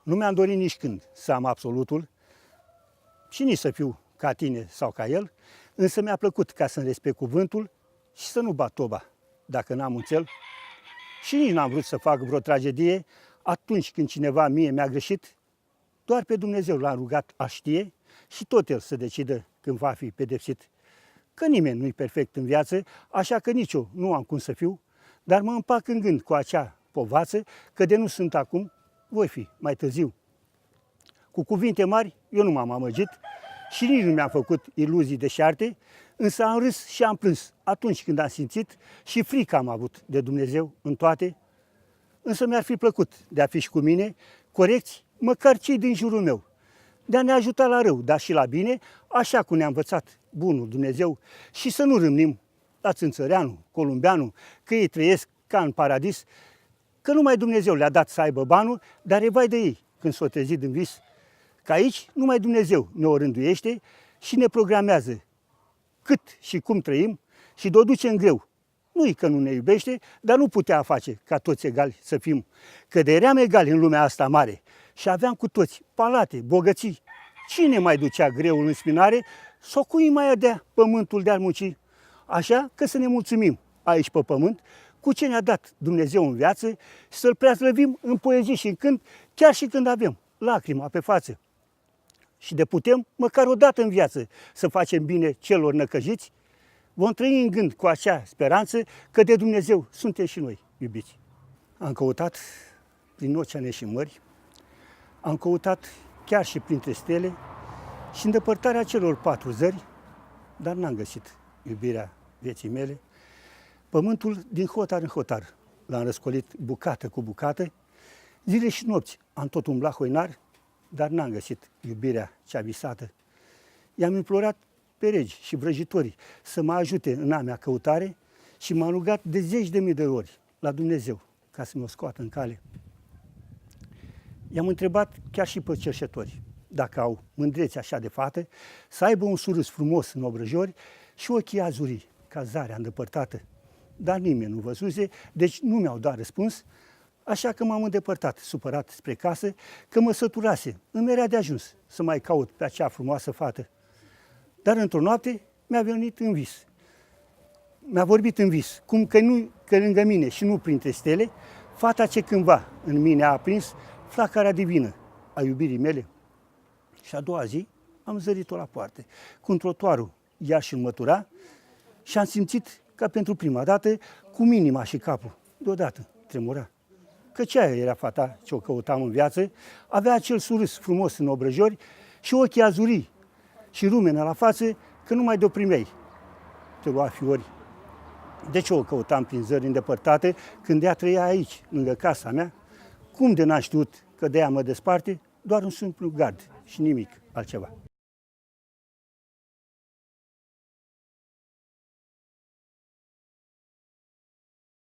Nu mi-am dorit nici când să am absolutul și nici să fiu ca tine sau ca el, însă mi-a plăcut ca să-mi respect cuvântul și să nu bat toba dacă n-am un cel. Și nici n-am vrut să fac vreo tragedie atunci când cineva mie mi-a greșit. Doar pe Dumnezeu l-am rugat a știe și tot El să decidă când va fi pedepsit. Că nimeni nu-i perfect în viață, așa că nici eu nu am cum să fiu, dar mă împac în gând cu acea povață că de nu sunt acum, voi fi mai târziu. Cu cuvinte mari eu nu m-am amăgit și nici nu mi-am făcut iluzii deșarte, însă am râs și am plâns atunci când am simțit și frică am avut de Dumnezeu în toate. Însă mi-ar fi plăcut de a fi și cu mine corecți, măcar cei din jurul meu, de a ne ajuta la rău, dar și la bine, așa cum ne-a învățat bunul Dumnezeu, și să nu râmnim la țânțăreanu, columbeanu, că ei trăiesc ca în paradis, că numai Dumnezeu le-a dat să aibă banul, dar e vai de ei când s-o trezit în vis, că aici numai Dumnezeu ne o rânduiește și ne programează cât și cum trăim și de-o duce în greu. Nu-i că nu ne iubește, dar nu putea face ca toți egali să fim. Că de eram egali în lumea asta mare și aveam cu toți palate, bogății. Cine mai ducea greul în spinare sau cui mai ădea pământul de-ar munci? Așa că să ne mulțumim aici pe pământ cu ce ne-a dat Dumnezeu în viață și să-L preaslăvim în poezie și în cânt, chiar și când avem lacrima pe față. Și de putem, măcar o dată în viață, să facem bine celor năcăjiți, vom trăi în gând cu acea speranță că de Dumnezeu suntem și noi iubiți. Am căutat prin oceane și mări, am căutat chiar și printre stele și în depărtarea celor 4 zări, dar n-am găsit iubirea vieții mele. Pământul din hotar în hotar l-am răscolit bucată cu bucată, zile și nopți am tot umblat hoinar, dar n-am găsit iubirea cea visată. I-am implorat pe regi și vrăjitorii să mă ajute în a mea căutare și m-am rugat de 10.000 de ori la Dumnezeu ca să mă scoată în cale. I-am întrebat chiar și pe cerșetori dacă au mândrețe așa de fată, să aibă un surâs frumos în obrăjori și ochii azurii ca zarea îndepărtată. Dar nimeni nu văzuse, deci nu mi-au dat răspuns, așa că m-am îndepărtat, supărat spre casă, că mă săturase, îmi era de ajuns să mai caut pe acea frumoasă fată. Dar într-o noapte mi-a venit în vis. Mi-a vorbit în vis, cum că lângă mine și nu printre stele, fata ce cândva în mine a aprins flacăra divină a iubirii mele. Și a doua zi am zărit-o la poartă, cum trotuarul ea și-l mătura și am simțit ca pentru prima dată, cum inima și capul deodată tremura. Căci aia era fata ce o căutam în viață, avea acel surâs frumos în obrăjori și ochii azurii și rumena la față, că numai de-o primeai te lua fiori. De ce o căutam prin zări îndepărtate când ea trăia aici, lângă casa mea? Cum de n-am știut că de ea mă desparte? Doar un simplu gard și nimic altceva.